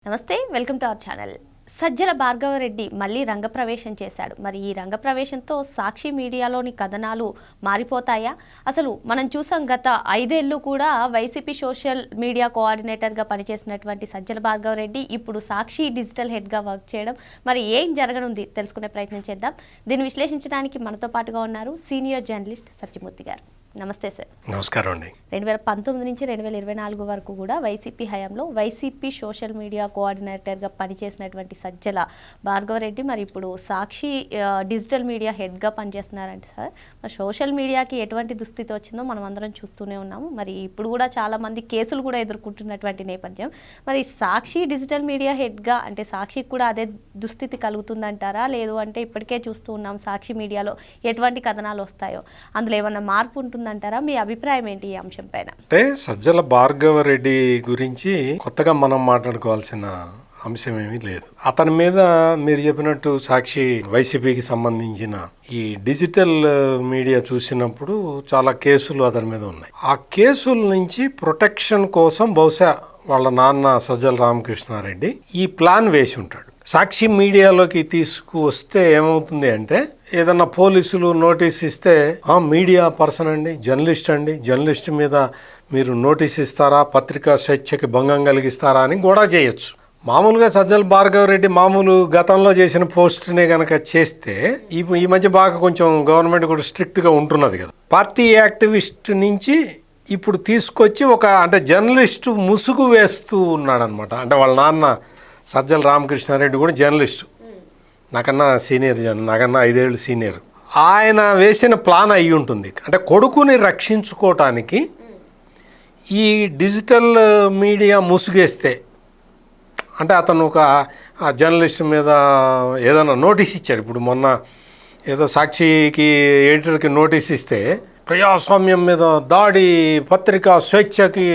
నమస్తే welcome to our channel. Sajjala Bhargav Reddy మళ్ళీ రంగప్రవేశం చేశాడు. మరి ఈ రంగప్రవేశంతో సాక్షి మీడియాలోని కథనాలు మారిపోతాయా? అసలు మనం చూసాం గత 5 ఏళ్ళు కూడా వైసీపీ సోషల్ మీడియా కోఆర్డినేటర్గా పనిచేసినటువంటి సజ్జల భార్గవరెడ్డి ఇప్పుడు సాక్షి డిజిటల్ హెడ్గా వర్క్ చేయడం, మరి ఏం జరగనుంది తెలుసుకునే ప్రయత్నం చేద్దాం. దీన్ని విశ్లేషించడానికి మనతో పాటుగా ఉన్నారు సీనియర్ జర్నలిస్ట్ సత్యమూర్తి గారు. నమస్తే సార్. నమస్కారం అండి. 2019 నుంచి 2024 వరకు కూడా వైసీపీ హయాంలో వైసీపీ సోషల్ మీడియా కోఆర్డినేటర్గా పనిచేసినటువంటి సజ్జల భార్గవరెడ్డి మరి ఇప్పుడు సాక్షి డిజిటల్ మీడియా హెడ్గా పనిచేస్తున్నారంటే సార్, మరి సోషల్ మీడియాకి ఎటువంటి దుస్థితి వచ్చిందో మనం అందరం చూస్తూనే ఉన్నాము. మరి ఇప్పుడు కూడా చాలామంది కేసులు కూడా ఎదుర్కొంటున్నటువంటి నేపథ్యం, మరి సాక్షి డిజిటల్ మీడియా హెడ్గా అంటే సాక్షికి కూడా అదే దుస్థితి కలుగుతుందంటారా? లేదు అంటే ఇప్పటికే చూస్తూ ఉన్నాం సాక్షి మీడియాలో ఎటువంటి కథనాలు వస్తాయో, అందులో ఏమన్నా మార్పు ఉంటుందంటారా? మీ అభిప్రాయం ఏంటి ఈ అంశం పైన? అంటే సజ్జల భార్గవరెడ్డి గురించి కొత్తగా మనం మాట్లాడుకోవాల్సిన అంశం ఏమీ లేదు. అతని మీద మీరు చెప్పినట్టు సాక్షి వైసీపీకి సంబంధించిన ఈ డిజిటల్ మీడియా చూసినప్పుడు చాలా కేసులు అతని మీద ఉన్నాయి. ఆ కేసుల నుంచి ప్రొటెక్షన్ కోసం బహుశా వాళ్ళ నాన్న సజ్జల రామకృష్ణారెడ్డి ఈ ప్లాన్ వేసి ఉంటాడు. సాక్షి మీడియాలోకి తీసుకువస్తే ఏమవుతుంది అంటే, ఏదన్నా పోలీసులు నోటీస్ ఇస్తే మీడియా పర్సన్ అండి, జర్నలిస్ట్ మీద మీరు నోటీస్ ఇస్తారా, పత్రికా స్వేచ్ఛకి భంగం కలిగిస్తారా అని కూడా చేయొచ్చు. మామూలుగా సజ్జల భార్గవరెడ్డి మామూలు గతంలో చేసిన పోస్ట్నే కనుక చేస్తే ఈ మధ్య బాగా కొంచెం గవర్నమెంట్ కూడా స్ట్రిక్ట్గా ఉంటున్నది కదా. పార్టీ యాక్టివిస్ట్ నుంచి ఇప్పుడు తీసుకొచ్చి అంటే జర్నలిస్టు ముసుగు వేస్తూ ఉన్నాడు అనమాట. అంటే వాళ్ళ నాన్న సజ్జల రామకృష్ణారెడ్డి కూడా జర్నలిస్టు, నాకన్నా 5 ఏళ్ళు సీనియర్. ఆయన వేసిన ప్లాన్ అయ్యి ఉంటుంది. అంటే కొడుకుని రక్షించుకోవటానికి ఈ డిజిటల్ మీడియా ముసుగేస్తే, అంటే అతను ఒక జర్నలిస్ట్ మీద ఏదైనా నోటీస్ ఇచ్చాడు. ఇప్పుడు మొన్న ఏదో సాక్షికి ఎడిటర్కి నోటీస్ ఇస్తే ప్రజాస్వామ్యం మీద దాడి, పత్రికా స్వేచ్ఛకి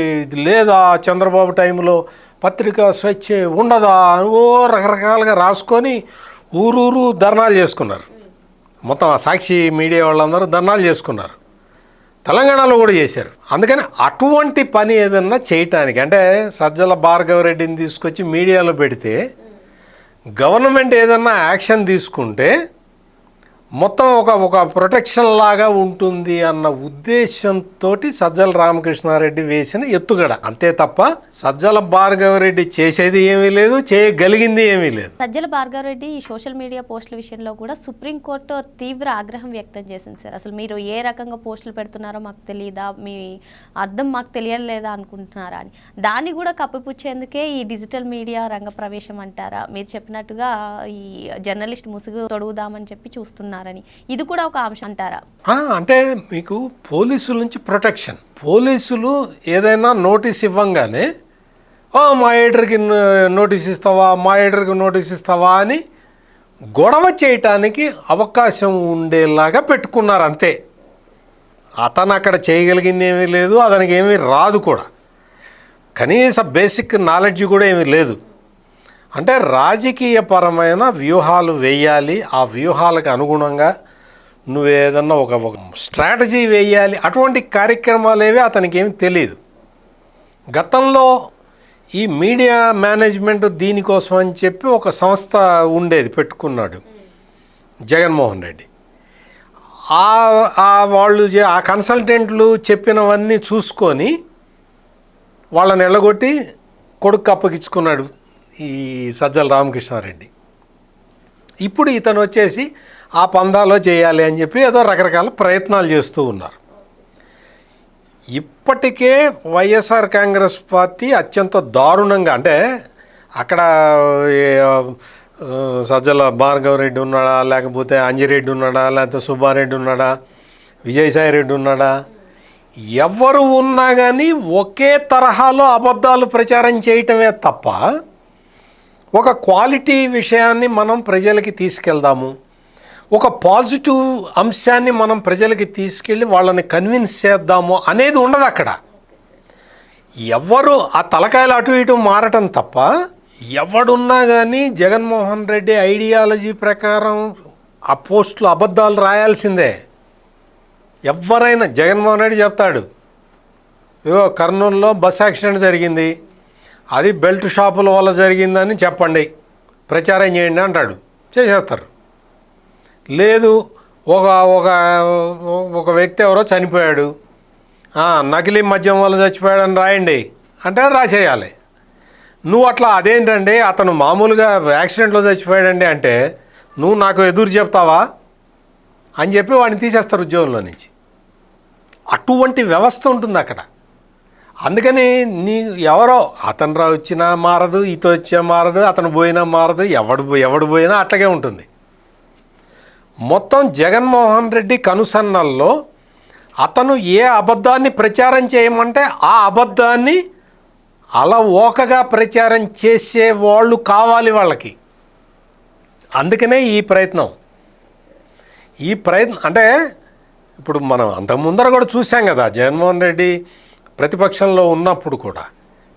లేదా, చంద్రబాబు టైంలో పత్రికా స్వేచ్ఛ ఉండదా, రకరకాలుగా రాసుకొని ఊరూరు ధర్నాలు చేసుకున్నారు. మొత్తం ఆ సాక్షి మీడియా వాళ్ళందరూ ధర్నాలు చేసుకున్నారు. తెలంగాణలో కూడా చేశారు. అందుకని అటువంటి పని ఏదన్నా చేయటానికి, అంటే సజ్జల భార్గవరెడ్డిని తీసుకొచ్చి మీడియాలో పెడితే గవర్నమెంట్ ఏదన్నా యాక్షన్ తీసుకుంటే మొత్తం ఒక ప్రొటెక్షన్ లాగా ఉంటుంది అన్న ఉద్దేశంతో సజ్జల రామకృష్ణారెడ్డి వేసిన ఎత్తుగడ, అంతే తప్ప సజ్జల భార్గవరెడ్డి చేసేది ఏమీ లేదు, చేయగలిగింది ఏమీ లేదు. సజ్జల భార్గవరెడ్డి ఈ సోషల్ మీడియా పోస్టుల విషయంలో కూడా సుప్రీంకోర్టు తీవ్ర ఆగ్రహం వ్యక్తం చేసింది సార్. అసలు మీరు ఏ రకంగా పోస్టులు పెడుతున్నారో మాకు తెలియదా, మీ అర్థం మాకు తెలియలేదా అనుకుంటున్నారా అని, దాన్ని కూడా కప్పిపుచ్చేందుకే ఈ డిజిటల్ మీడియా రంగ ప్రవేశం అంటారా? మీరు చెప్పినట్టుగా ఈ జర్నలిస్ట్ ముసుగు తొడుగుదామని చెప్పి చూస్తున్నారు, ఇది కూడా ఒక అంశం అంటారా? అంటే మీకు పోలీసుల నుంచి ప్రొటెక్షన్, పోలీసులు ఏదైనా నోటీస్ ఇవ్వంగానే మా ఎడిటర్కి నోటీస్ ఇస్తావా అని గొడవ చేయటానికి అవకాశం ఉండేలాగా పెట్టుకున్నారు అంతే. అతను అక్కడ చేయగలిగింది ఏమీ లేదు, అతనికి ఏమీ రాదు కూడా, కనీస బేసిక్ నాలెడ్జ్ కూడా ఏమీ లేదు. అంటే రాజకీయపరమైన వ్యూహాలు వేయాలి, ఆ వ్యూహాలకు అనుగుణంగా నువ్వేదన్నా ఒక స్ట్రాటజీ వేయాలి, అటువంటి కార్యక్రమాలేవి అతనికి ఏమి తెలియదు. గతంలో ఈ మీడియా మేనేజ్మెంట్ దీనికోసం అని చెప్పి ఒక సంస్థ ఉండేది, పెట్టుకున్నాడు జగన్మోహన్ రెడ్డి. వాళ్ళు ఆ కన్సల్టెంట్లు చెప్పినవన్నీ చూసుకొని వాళ్ళని ఎల్లగొట్టి కొడుకు అప్పగించుకున్నాడు ఈ సజ్జల రామకృష్ణారెడ్డి. ఇప్పుడు ఇతను వచ్చేసి ఆ పందాలో చేయాలి అని చెప్పి ఏదో రకరకాల ప్రయత్నాలు చేస్తూ ఉన్నారు. ఇప్పటికే వైఎస్ఆర్ కాంగ్రెస్ పార్టీ అత్యంత దారుణంగా, అంటే అక్కడ సజ్జల భార్గవరెడ్డి ఉన్నాడా, లేకపోతే అంజిరెడ్డి ఉన్నాడా, లేకపోతే సుబ్బారెడ్డి ఉన్నాడా, విజయసాయిరెడ్డి ఉన్నాడా, ఎవరు ఉన్నా కానీ ఒకే తరహాలో అబద్ధాలు ప్రచారం చేయటమే తప్ప ఒక క్వాలిటీ విషయాన్ని మనం ప్రజలకి తీసుకెళ్దాము, ఒక పాజిటివ్ అంశాన్ని మనం ప్రజలకి తీసుకెళ్ళి వాళ్ళని కన్విన్స్ చేద్దాము అనేది ఉండదు అక్కడ. ఎవరు ఆ తలకాయలు అటు ఇటు మారటం తప్ప, ఎవడున్నా కానీ జగన్మోహన్ రెడ్డి ఐడియాలజీ ప్రకారం ఆ పోస్టులు అబద్ధాలు రాయాల్సిందే. ఎవరైనా జగన్మోహన్ రెడ్డి చెప్తాడు, కర్నూలులో బస్ యాక్సిడెంట్ జరిగింది, అది బెల్ట్ షాపుల వల్ల జరిగిందని చెప్పండి, ప్రచారం చేయండి అంటాడు, చేసేస్తారు. లేదు ఒక ఒక ఒక వ్యక్తి ఎవరో చనిపోయాడు, నకిలీ మద్యం వల్ల చచ్చిపోయాడని రాయండి అంటే రాసేయాలి. నువ్వు అట్లా అదేంటండి అతను మామూలుగా యాక్సిడెంట్లో చచ్చిపోయాడండి అంటే నువ్వు నాకు ఎదురు చెప్తావా అని చెప్పి వాడిని తీసేస్తారు ఉద్యోగంలో నుంచి. అటువంటి వ్యవస్థ ఉంటుంది అక్కడ. అందుకని ఎవరో అతను వచ్చినా మారదు, ఇతో వచ్చినా మారదు, అతను పోయినా మారదు, ఎవడు పోయినా అట్లాగే ఉంటుంది. మొత్తం జగన్మోహన్ రెడ్డి కనుసన్నల్లో అతను ఏ అబద్ధాన్ని ప్రచారం చేయమంటే ఆ అబద్ధాన్ని అలా ఓకగా ప్రచారం చేసే వాళ్ళు కావాలి వాళ్ళకి. అందుకనే ఈ ప్రయత్నం అంటే ఇప్పుడు మనం అంతకుముందర కూడా చూసాం కదా, జగన్మోహన్ రెడ్డి ప్రతిపక్షంలో ఉన్నప్పుడు కూడా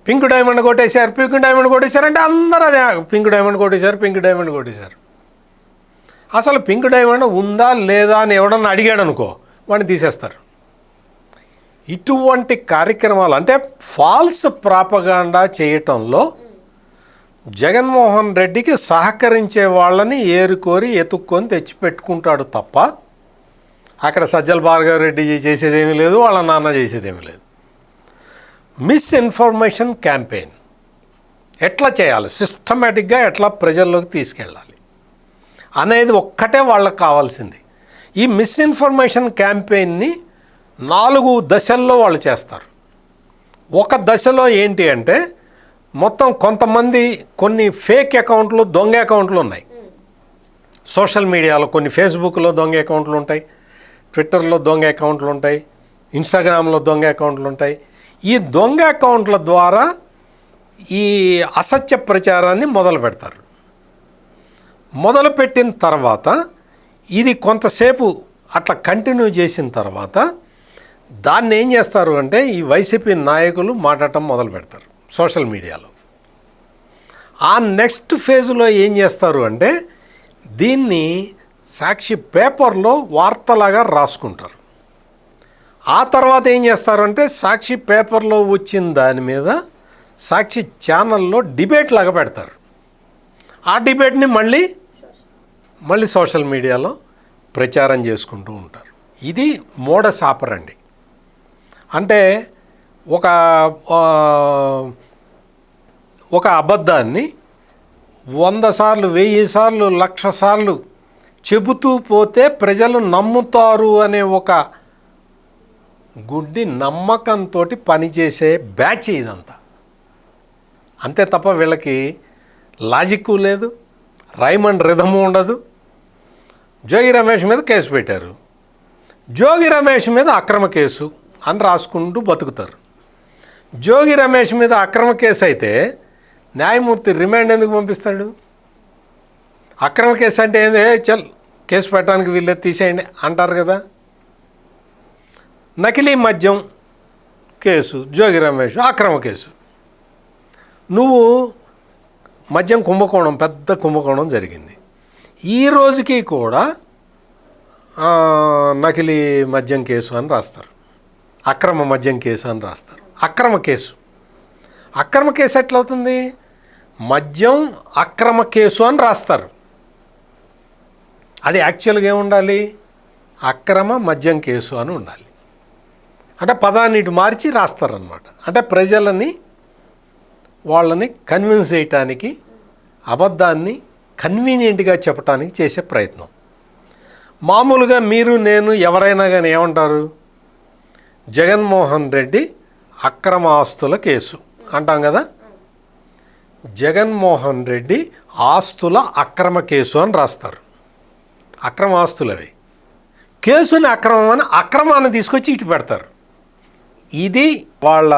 పింక్ డైమండ్ కొట్టేశారంటే అందరూ అదే పింక్ డైమండ్ కొట్టేశారు. అసలు పింక్ డైమండ్ ఉందా లేదా అని ఎవడన్నా అడిగాడు అనుకో వాడిని తీసేస్తారు. ఇటువంటి కార్యక్రమాలు అంటే ఫాల్స్ ప్రాపగాండా చేయటంలో జగన్మోహన్ రెడ్డికి సహకరించే వాళ్ళని ఏరుకోరి ఎతుక్కొని తెచ్చిపెట్టుకుంటాడు తప్ప అక్కడ సజ్జల భార్గవ రెడ్డి చేసేదేమీ లేదు, వాళ్ళ నాన్న చేసేదేమీ లేదు. మిస్ఇన్ఫర్మేషన్ క్యాంపెయిన్ ఎట్లా చేయాలి, సిస్టమేటిక్గా ఎట్లా ప్రజల్లోకి తీసుకెళ్ళాలి అనేది ఒక్కటే వాళ్ళకి కావాల్సింది. ఈ మిస్ఇన్ఫర్మేషన్ క్యాంపెయిన్ని 4 దశల్లో వాళ్ళు చేస్తారు. ఒక దశలో ఏంటి అంటే మొత్తం కొంతమంది కొన్ని ఫేక్ అకౌంట్లు, దొంగ అకౌంట్లు ఉన్నాయి సోషల్ మీడియాలో. కొన్ని ఫేస్బుక్లో దొంగ అకౌంట్లు ఉంటాయి, ట్విట్టర్లో దొంగ అకౌంట్లు ఉంటాయి, ఇన్స్టాగ్రామ్లో దొంగ అకౌంట్లు ఉంటాయి. ఈ దొంగ అకౌంట్ల ద్వారా ఈ అసత్య ప్రచారాన్ని మొదలు పెడతారు. మొదలుపెట్టిన తర్వాత ఇది కొంతసేపు అట్లా కంటిన్యూ చేసిన తర్వాత దాన్ని ఏం చేస్తారు అంటే ఈ వైసీపీ నాయకులు మాట్లాడటం మొదలు పెడతారు సోషల్ మీడియాలో. ఆ నెక్స్ట్ ఫేజ్లో ఏం చేస్తారు అంటే దీన్ని సాక్షి పేపర్లో వార్తలాగా రాసుకుంటారు. ఆ తర్వాత ఏం చేస్తారు అంటే సాక్షి పేపర్లో వచ్చిన దాని మీద సాక్షి ఛానల్లో డిబేట్ లాగా పెడతారు. ఆ డిబేట్ని మళ్ళీ సోషల్ మీడియాలో ప్రచారం చేసుకుంటూ ఉంటారు. ఇది మోడస్ ఆపరండి. అంటే ఒక అబద్ధాన్ని 100 సార్లు, 1000 సార్లు, 1,00,000 సార్లు చెబుతూ పోతే ప్రజలు నమ్ముతారు అనే ఒక గుడ్డి నమ్మకంతో పనిచేసే బ్యాచ్ ఇదంతా. అంతే తప్ప వీళ్ళకి లాజిక్ లేదు, రైమ్ అండ్ రిథము ఉండదు. జోగి రమేష్ మీద కేసు పెట్టారు, జోగి రమేష్ మీద అక్రమ కేసు అని రాసుకుంటూ బతుకుతారు. జోగి రమేష్ మీద అక్రమ కేసు అయితే న్యాయమూర్తి రిమాండ్ ఎందుకు పంపిస్తాడు? అక్రమ కేసు అంటే ఏంది, కేసు పెట్టడానికి వీళ్ళే తీసేయండి అంటారు కదా. నకిలీ మద్యం కేసు జోగి రమేష్ అక్రమ కేసు. నువ్వు మద్యం కుంభకోణం, పెద్ద కుంభకోణం జరిగింది. ఈ రోజుకి కూడా నకిలీ మద్యం కేసు అని రాస్తారు, అక్రమ మద్యం కేసు అని రాస్తారు. అక్రమ కేసు ఎట్లవుతుంది? మద్యం అక్రమ కేసు అని రాస్తారు. అది యాక్చువల్గా ఏముండాలి? అక్రమ మద్యం కేసు అని ఉండాలి. అంటే పదాన్ని ఇటు మార్చి రాస్తారనమాట. అంటే వాళ్ళని కన్విన్స్ చేయటానికి, అబద్ధాన్ని కన్వీనియంట్గా చెప్పడానికి చేసే ప్రయత్నం. మామూలుగా మీరు నేను ఎవరైనా కానీ ఏమంటారు? జగన్మోహన్ రెడ్డి అక్రమ ఆస్తుల కేసు అంటాం కదా. జగన్మోహన్ రెడ్డి ఆస్తుల అక్రమ కేసు అని రాస్తారు. అక్రమ ఆస్తులు అవి, కేసుని అక్రమాన్ని తీసుకొచ్చి ఇటు పెడతారు. ఇది వాళ్ళ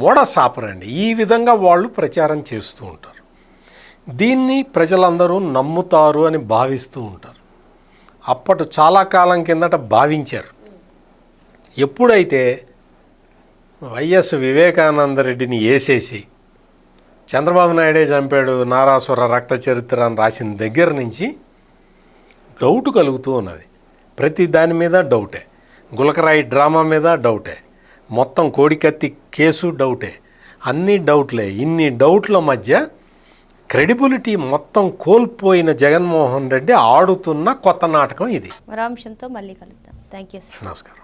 మోడస్ ఆపరండి. ఈ విధంగా వాళ్ళు ప్రచారం చేస్తూ ఉంటారు. దీన్ని ప్రజలందరూ నమ్ముతారు అని భావిస్తూ ఉంటారు. అప్పటి చాలా కాలం కిందట భావించారు. ఎప్పుడైతే వైఎస్ వివేకానంద రెడ్డిని వేసేసి చంద్రబాబు నాయుడే చంపాడు, నారాసుర రక్త చరిత్ర అని రాసిన దగ్గర నుంచి డౌట్ కలుగుతూ ఉన్నది. ప్రతి దాని మీద డౌటే. గులకరాయి డ్రామా మీద డౌటే, మొత్తం కోడికత్తి కేసు డౌటే, అన్ని డౌట్లే. ఇన్ని డౌట్ల మధ్య క్రెడిబిలిటీ మొత్తం కోల్పోయిన జగన్మోహన్ రెడ్డి ఆడుతున్న కొత్త నాటకం ఇది. మరో అంశంతో మళ్ళీ కలుద్దాం. Thank you sir. నమస్కారం.